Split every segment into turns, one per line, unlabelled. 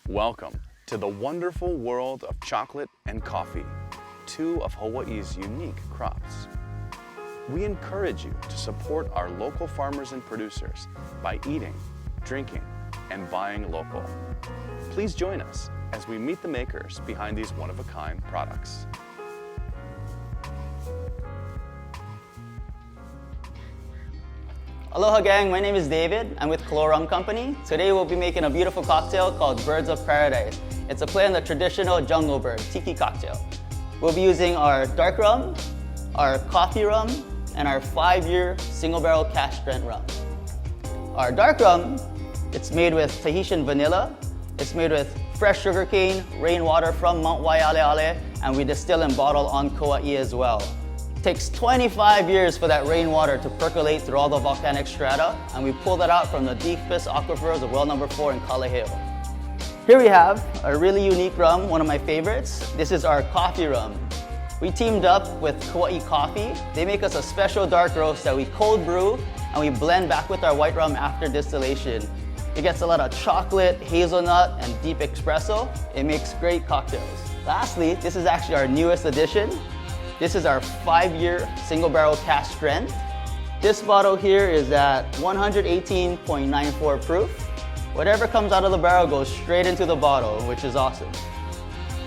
Welcome to the wonderful world of chocolate and coffee, two of Hawaii's unique crops. We encourage you to support our local farmers and producers by eating, drinking, and buying local. Please join us as we meet the makers behind these one-of-a-kind products.
Aloha gang, my name is David. I'm with Kōloa Rum Company. Today we'll be making a beautiful cocktail called Birds of Paradise. It's a play on the traditional jungle bird, tiki cocktail. We'll be using our dark rum, our coffee rum, and our 5-year single barrel cask strength rum. Our dark rum, it's made with Tahitian vanilla. It's made with fresh sugarcane, rainwater from Mount Waialeale, and we distill and bottle on Kauaʻi as well. It takes 25 years for that rainwater to percolate through all the volcanic strata, and we pull that out from the deepest aquifers of well number 4 in Kalaheo. Here we have a really unique rum, one of my favorites. This is our coffee rum. We teamed up with Kauaʻi Coffee. They make us a special dark roast that we cold brew and we blend back with our white rum after distillation. It gets a lot of chocolate, hazelnut, and deep espresso. It makes great cocktails. Lastly, this is actually our newest addition. This is our 5-year single barrel cask strength. This bottle here is at 118.94 proof. Whatever comes out of the barrel goes straight into the bottle, which is awesome.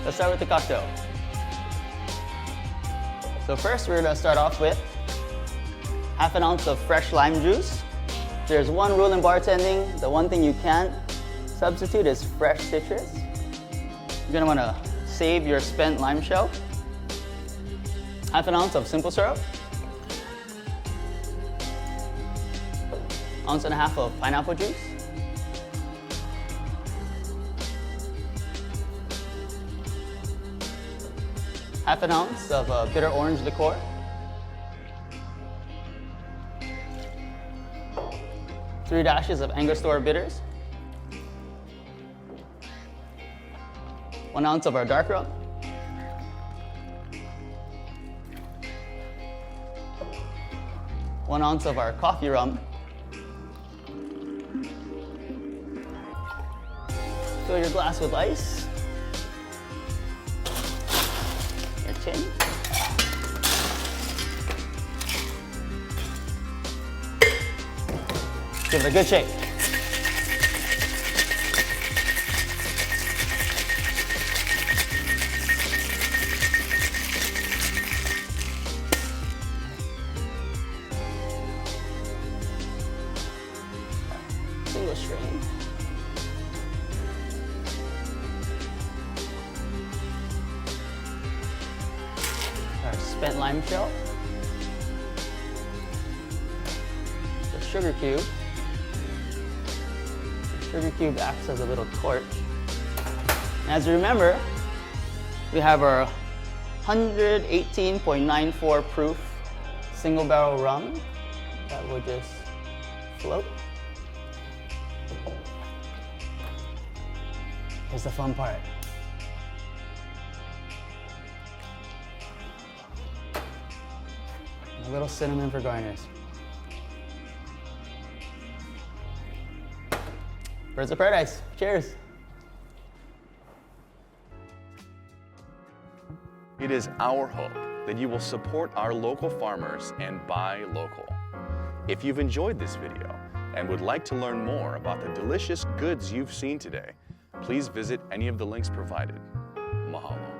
Let's start with the cocktail. So first we're gonna start off with half an ounce of fresh lime juice. There's one rule in bartending. The one thing you can't substitute is fresh citrus. You're gonna wanna save your spent lime shell. Half an ounce of simple syrup. 1.5 ounces of pineapple juice. Half an ounce of bitter orange liqueur. Three dashes of Angostura bitters. 1 ounce of our dark rum. 1 ounce of our coffee rum. Fill your glass with ice. Your tin. Give it a good shake. Single strain. Our spent lime shell. The sugar cube. The sugar cube acts as a little torch. And as you remember, we have our 118.94 proof single barrel rum that will just float. Here's the fun part. A little cinnamon for garnish. Birds of Paradise, cheers.
It is our hope that you will support our local farmers and buy local. If you've enjoyed this video and would like to learn more about the delicious goods you've seen today, please visit any of the links provided. Mahalo.